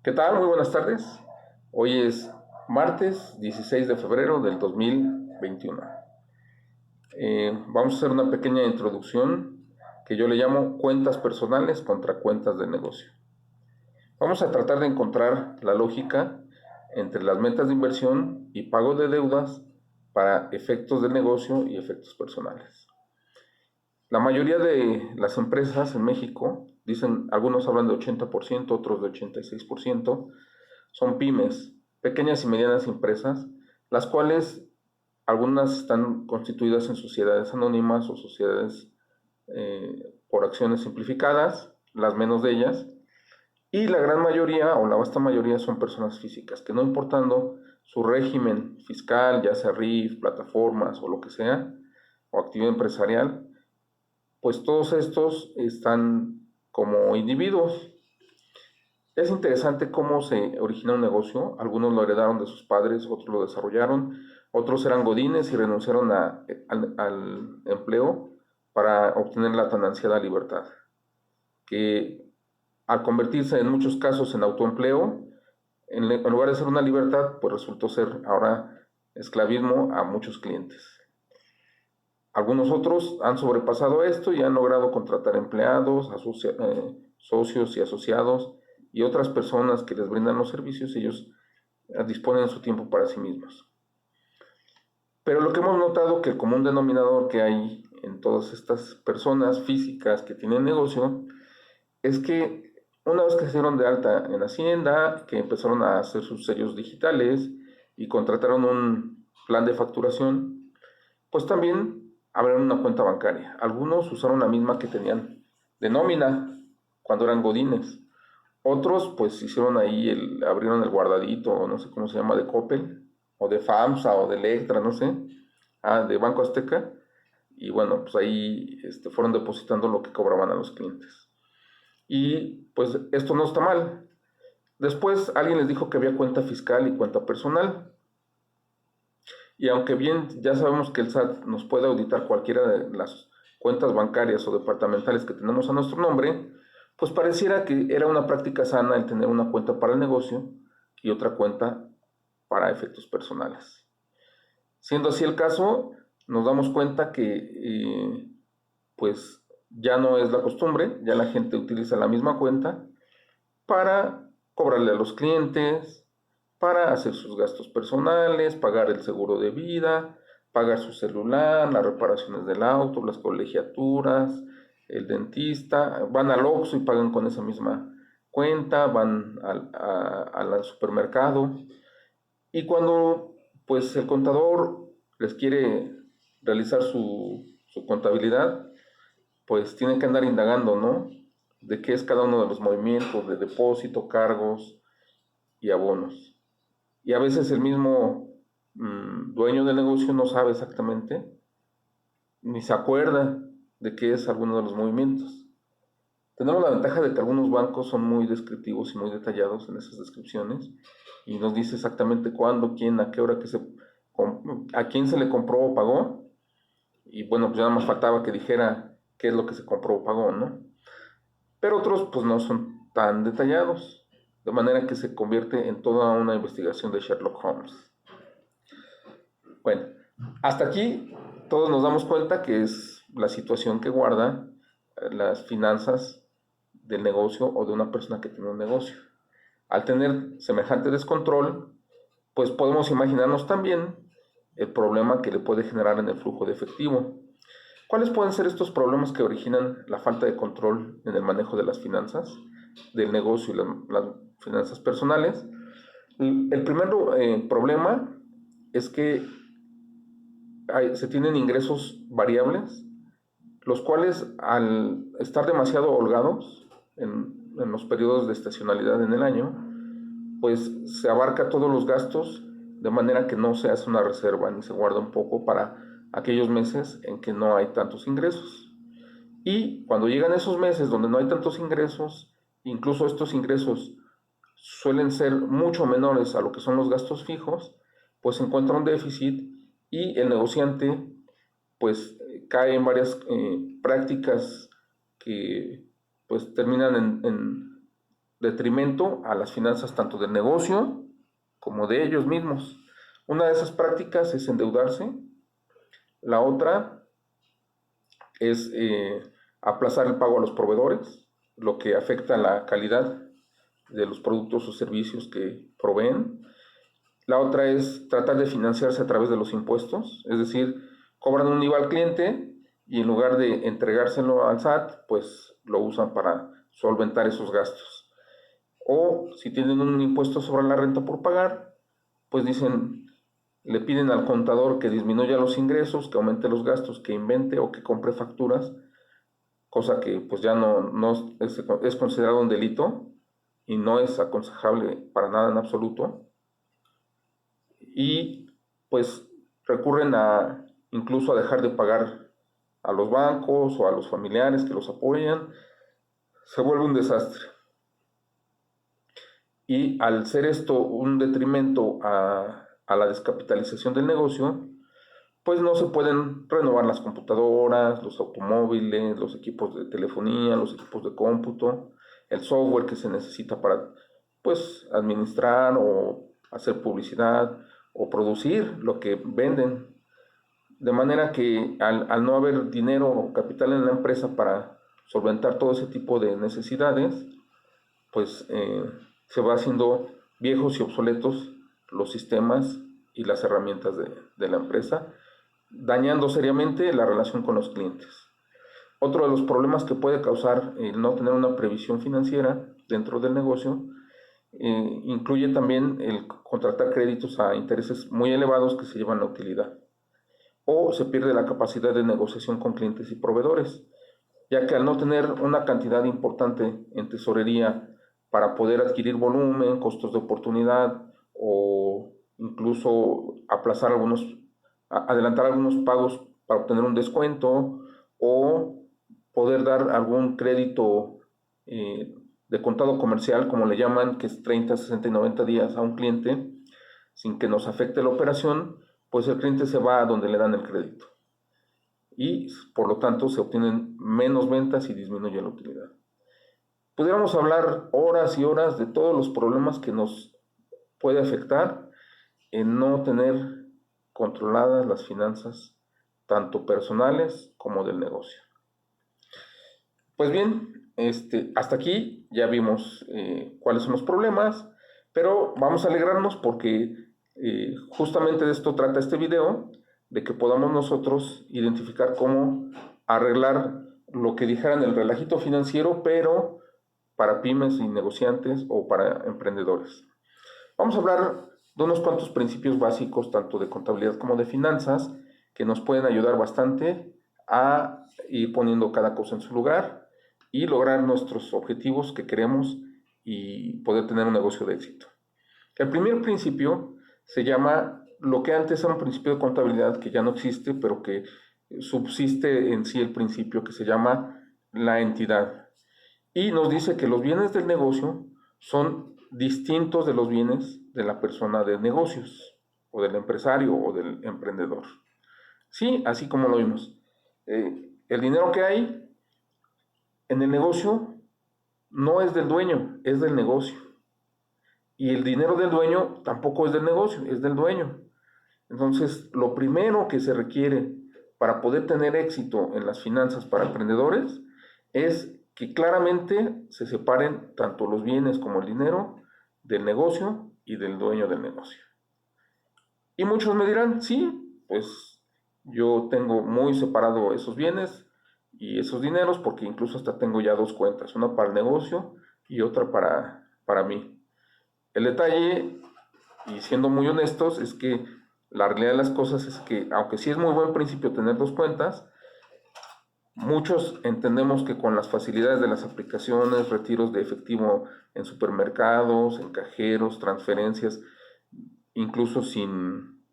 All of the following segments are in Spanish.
¿Qué tal? Muy buenas tardes. Hoy es martes 16 de febrero del 2021. Vamos a hacer una pequeña introducción que yo le llamo cuentas personales contra cuentas de negocio. Vamos a tratar de encontrar la lógica entre las metas de inversión y pago de deudas para efectos de negocio y efectos personales. La mayoría de las empresas en México, dicen, algunos hablan de 80%, otros de 86%, son pymes, pequeñas y medianas empresas, las cuales algunas están constituidas en sociedades anónimas o sociedades por acciones simplificadas, las menos de ellas, y la gran mayoría o la vasta mayoría son personas físicas, que no importando su régimen fiscal, ya sea RIF, plataformas o lo que sea, o actividad empresarial, pues todos estos están como individuos. Es interesante cómo se origina un negocio. Algunos lo heredaron de sus padres, otros lo desarrollaron, otros eran godines y renunciaron al empleo para obtener la tan ansiada libertad, que al convertirse en muchos casos en autoempleo, en lugar de ser una libertad, pues resultó ser ahora esclavismo a muchos clientes. Algunos otros han sobrepasado esto y han logrado contratar empleados, socios y asociados y otras personas que les brindan los servicios. Ellos disponen su tiempo para sí mismos. Pero lo que hemos notado que el común denominador que hay en todas estas personas físicas que tienen negocio es que una vez que se dieron de alta en Hacienda, que empezaron a hacer sus sellos digitales y contrataron un plan de facturación, pues también abrieron una cuenta bancaria. Algunos usaron la misma que tenían de nómina cuando eran godines. Otros pues hicieron ahí, abrieron el guardadito, o no sé cómo se llama, de Coppel, o de FAMSA, o de Electra, no sé, de Banco Azteca. Y bueno, pues ahí fueron depositando lo que cobraban a los clientes. Y pues esto no está mal. Después alguien les dijo que había cuenta fiscal y cuenta personal. Y aunque bien ya sabemos que el SAT nos puede auditar cualquiera de las cuentas bancarias o departamentales que tenemos a nuestro nombre, pues pareciera que era una práctica sana el tener una cuenta para el negocio y otra cuenta para efectos personales. Siendo así el caso, nos damos cuenta que pues ya no es la costumbre, ya la gente utiliza la misma cuenta para cobrarle a los clientes, para hacer sus gastos personales, pagar el seguro de vida, pagar su celular, las reparaciones del auto, las colegiaturas, el dentista, van al Oxxo y pagan con esa misma cuenta, van al supermercado y cuando pues el contador les quiere realizar su contabilidad, pues tienen que andar indagando, ¿no? De qué es cada uno de los movimientos de depósito, cargos y abonos. Y a veces el mismo dueño del negocio no sabe exactamente, ni se acuerda de qué es alguno de los movimientos. Tenemos la ventaja de que algunos bancos son muy descriptivos y muy detallados en esas descripciones y nos dice exactamente cuándo, quién, a qué hora, a quién se le compró o pagó. Y bueno, pues ya nada más faltaba que dijera qué es lo que se compró o pagó, ¿no? Pero otros pues no son tan detallados, de manera que se convierte en toda una investigación de Sherlock Holmes. Bueno, hasta aquí todos nos damos cuenta que es la situación que guarda las finanzas del negocio o de una persona que tiene un negocio. Al tener semejante descontrol, pues podemos imaginarnos también el problema que le puede generar en el flujo de efectivo. ¿Cuáles pueden ser estos problemas que originan la falta de control en el manejo de las finanzas, del negocio y las finanzas personales? El primer problema es que se tienen ingresos variables, los cuales al estar demasiado holgados en los periodos de estacionalidad en el año, pues se abarca todos los gastos de manera que no se hace una reserva ni se guarda un poco para aquellos meses en que no hay tantos ingresos. Y cuando llegan esos meses donde no hay tantos ingresos, incluso estos ingresos suelen ser mucho menores a lo que son los gastos fijos, pues se encuentra un déficit y el negociante pues cae en varias prácticas que pues terminan detrimento a las finanzas tanto del negocio como de ellos mismos. Una de esas prácticas es endeudarse, la otra es aplazar el pago a los proveedores, lo que afecta la calidad de los productos o servicios que proveen. La otra es tratar de financiarse a través de los impuestos, es decir, cobran un IVA al cliente y en lugar de entregárselo al SAT, pues lo usan para solventar esos gastos. O si tienen un impuesto sobre la renta por pagar, pues dicen, le piden al contador que disminuya los ingresos, que aumente los gastos, que invente o que compre facturas, cosa que pues ya no es considerado un delito y no es aconsejable para nada en absoluto. Y pues recurren incluso a dejar de pagar a los bancos o a los familiares que los apoyan. Se vuelve un desastre. Y al ser esto un detrimento a la descapitalización del negocio, pues no se pueden renovar las computadoras, los automóviles, los equipos de telefonía, los equipos de cómputo, el software que se necesita para pues administrar o hacer publicidad o producir lo que venden. De manera que al no haber dinero o capital en la empresa para solventar todo ese tipo de necesidades, pues se va haciendo viejos y obsoletos los sistemas y las herramientas de la empresa, dañando seriamente la relación con los clientes. Otro de los problemas que puede causar el no tener una previsión financiera dentro del negocio incluye también el contratar créditos a intereses muy elevados que se llevan la utilidad. O se pierde la capacidad de negociación con clientes y proveedores, ya que al no tener una cantidad importante en tesorería para poder adquirir volumen, costos de oportunidad o incluso adelantar algunos pagos para obtener un descuento o poder dar algún crédito de contado comercial, como le llaman, que es 30, 60 y 90 días a un cliente, sin que nos afecte la operación, pues el cliente se va a donde le dan el crédito y por lo tanto se obtienen menos ventas y disminuye la utilidad. Pudiéramos hablar horas y horas de todos los problemas que nos puede afectar en no tener controladas las finanzas, tanto personales como del negocio. Pues bien, hasta aquí ya vimos cuáles son los problemas, pero vamos a alegrarnos porque justamente de esto trata este video, de que podamos nosotros identificar cómo arreglar lo que dijeran el relajito financiero, pero para pymes y negociantes o para emprendedores. Vamos a hablar de unos cuantos principios básicos, tanto de contabilidad como de finanzas, que nos pueden ayudar bastante a ir poniendo cada cosa en su lugar y lograr nuestros objetivos que queremos y poder tener un negocio de éxito. El primer principio se llama lo que antes era un principio de contabilidad que ya no existe, pero que subsiste en sí el principio que se llama la entidad. Y nos dice que los bienes del negocio son distintos de los bienes de la persona de negocios, o del empresario o del emprendedor. Sí, así como lo vimos. El dinero que hay en el negocio no es del dueño, es del negocio. Y el dinero del dueño tampoco es del negocio, es del dueño. Entonces, lo primero que se requiere para poder tener éxito en las finanzas para emprendedores es que claramente se separen tanto los bienes como el dinero del negocio y del dueño del negocio. Y muchos me dirán, sí, pues yo tengo muy separado esos bienes y esos dineros porque incluso hasta tengo ya dos cuentas, una para el negocio y otra para mí. El detalle, y siendo muy honestos, es que la realidad de las cosas es que, aunque sí es muy buen principio tener dos cuentas, muchos entendemos que con las facilidades de las aplicaciones, retiros de efectivo en supermercados, en cajeros, transferencias, incluso sin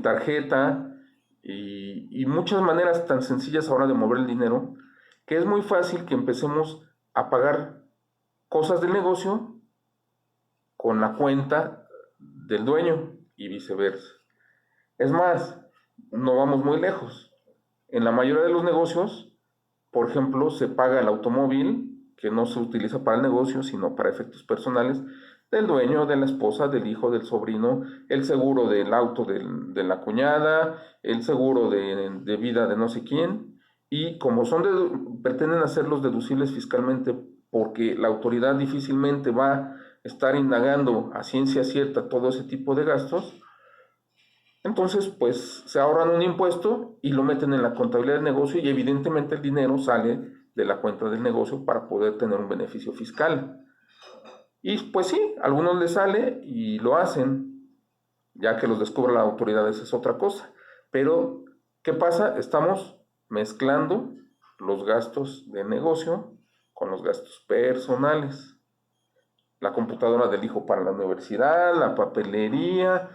tarjeta y muchas maneras tan sencillas ahora de mover el dinero, que es muy fácil que empecemos a pagar cosas del negocio con la cuenta del dueño y viceversa. Es más, no vamos muy lejos. En la mayoría de los negocios, por ejemplo, se paga el automóvil que no se utiliza para el negocio, sino para efectos personales, del dueño, de la esposa, del hijo, del sobrino, el seguro del auto de la cuñada, el seguro de vida de no sé quién, y como pretenden hacerlos deducibles fiscalmente porque la autoridad difícilmente va a estar indagando a ciencia cierta todo ese tipo de gastos, entonces pues se ahorran un impuesto y lo meten en la contabilidad del negocio y evidentemente el dinero sale de la cuenta del negocio para poder tener un beneficio fiscal. Y pues sí, a algunos les sale y lo hacen, ya que los descubre la autoridad, esa es otra cosa. Pero, ¿qué pasa? Estamos mezclando los gastos de negocio con los gastos personales. La computadora del hijo para la universidad, la papelería,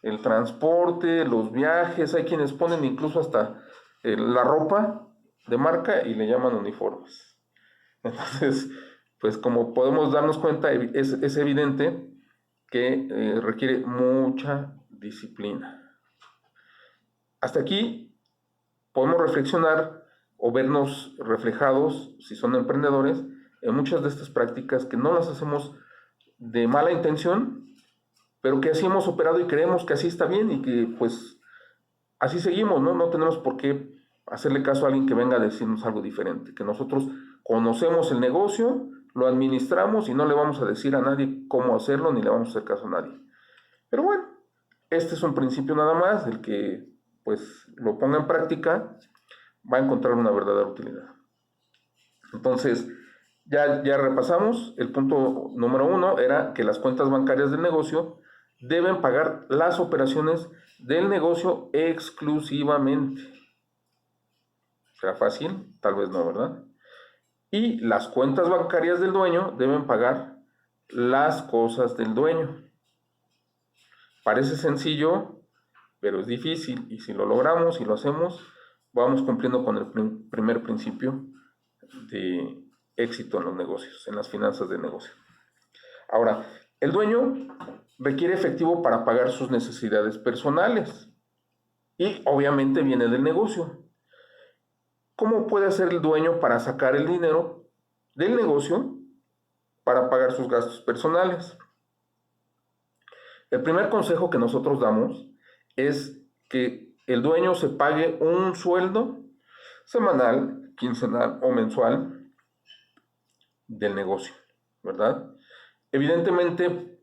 el transporte, los viajes, hay quienes ponen incluso hasta la ropa de marca y le llaman uniformes. Entonces, pues como podemos darnos cuenta, es evidente que requiere mucha disciplina. Hasta aquí podemos reflexionar o vernos reflejados, si son emprendedores, en muchas de estas prácticas que no las hacemos de mala intención, pero que así hemos operado y creemos que así está bien y que pues así seguimos, ¿no? No tenemos por qué hacerle caso a alguien que venga a decirnos algo diferente, que nosotros conocemos el negocio, lo administramos y no le vamos a decir a nadie cómo hacerlo, ni le vamos a hacer caso a nadie. Pero bueno, este es un principio nada más, el que pues lo ponga en práctica va a encontrar una verdadera utilidad. Entonces, ya repasamos, el punto número 1 era que las cuentas bancarias del negocio deben pagar las operaciones del negocio exclusivamente. ¿Será fácil? Tal vez no, ¿verdad? Y las cuentas bancarias del dueño deben pagar las cosas del dueño. Parece sencillo, pero es difícil, y si lo logramos y lo hacemos, vamos cumpliendo con el primer principio de éxito en los negocios, en las finanzas del negocio. Ahora, el dueño requiere efectivo para pagar sus necesidades personales y obviamente viene del negocio. ¿Cómo puede hacer el dueño para sacar el dinero del negocio para pagar sus gastos personales? El primer consejo que nosotros damos es que el dueño se pague un sueldo semanal, quincenal o mensual del negocio, ¿verdad? Evidentemente,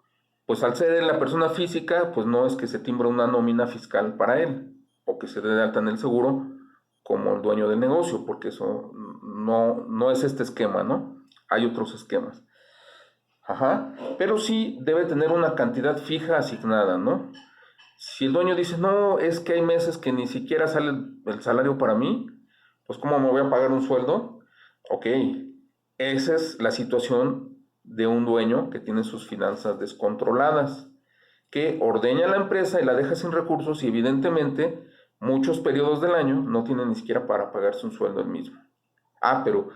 pues al ser la persona física, pues no es que se timbre una nómina fiscal para él o que se dé de alta en el seguro como el dueño del negocio, porque eso no es este esquema, ¿no? Hay otros esquemas. Ajá, pero sí debe tener una cantidad fija asignada, ¿no? Si el dueño dice, no, es que hay meses que ni siquiera sale el salario para mí, pues ¿cómo me voy a pagar un sueldo? Ok, esa es la situación de un dueño que tiene sus finanzas descontroladas, que ordeña la empresa y la deja sin recursos y evidentemente muchos periodos del año no tiene ni siquiera para pagarse un sueldo el mismo. Ah, pero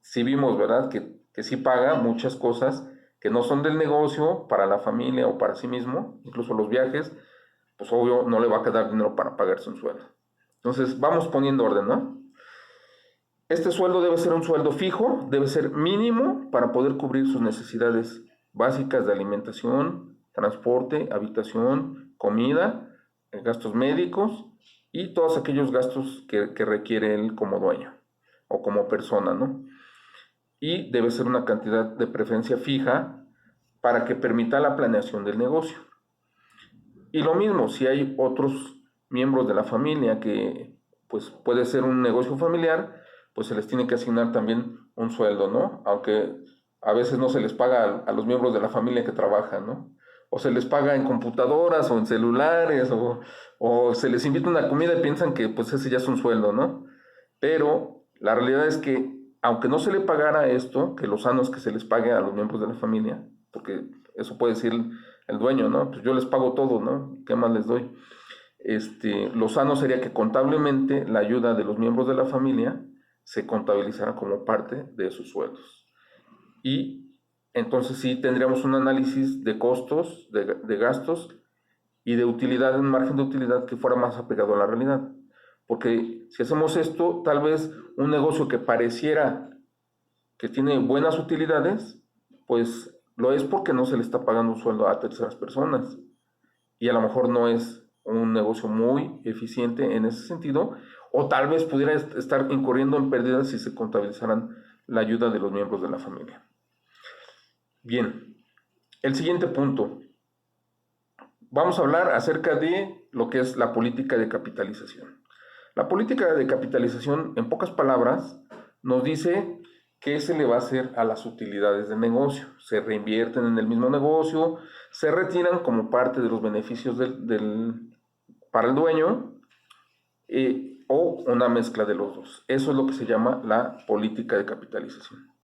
sí vimos, ¿verdad? Que sí paga muchas cosas que no son del negocio, para la familia o para sí mismo, incluso los viajes, pues obvio no le va a quedar dinero para pagarse un sueldo. Entonces vamos poniendo orden, ¿no? Este sueldo debe ser un sueldo fijo, debe ser mínimo para poder cubrir sus necesidades básicas de alimentación, transporte, habitación, comida, gastos médicos y todos aquellos gastos que requiere él como dueño o como persona, ¿no? Y debe ser una cantidad de preferencia fija para que permita la planeación del negocio. Y lo mismo, si hay otros miembros de la familia que pues puede ser un negocio familiar, pues se les tiene que asignar también un sueldo, ¿no? Aunque a veces no se les paga a los miembros de la familia que trabajan, ¿no? O se les paga en computadoras o en celulares o se les invita una comida y piensan que pues ese ya es un sueldo, ¿no? Pero la realidad es que aunque no se le pagara esto, que lo sano es que se les pague a los miembros de la familia, porque eso puede decir el dueño, ¿no? Pues yo les pago todo, ¿no? ¿Qué más les doy? Lo sano sería que contablemente la ayuda de los miembros de la familia se contabilizara como parte de sus sueldos. Y entonces sí tendríamos un análisis de costos, de gastos y de utilidad, un margen de utilidad que fuera más apegado a la realidad. Porque si hacemos esto, tal vez un negocio que pareciera que tiene buenas utilidades, pues lo es porque no se le está pagando un sueldo a terceras personas. Y a lo mejor no es un negocio muy eficiente en ese sentido, o tal vez pudiera estar incurriendo en pérdidas si se contabilizaran la ayuda de los miembros de la familia. Bien, el siguiente punto. Vamos a hablar acerca de lo que es la política de capitalización. La política de capitalización, en pocas palabras, nos dice qué se le va a hacer a las utilidades del negocio. Se reinvierten en el mismo negocio, se retiran como parte de los beneficios para el dueño, o una mezcla de los dos. Eso es lo que se llama la política de capitalización.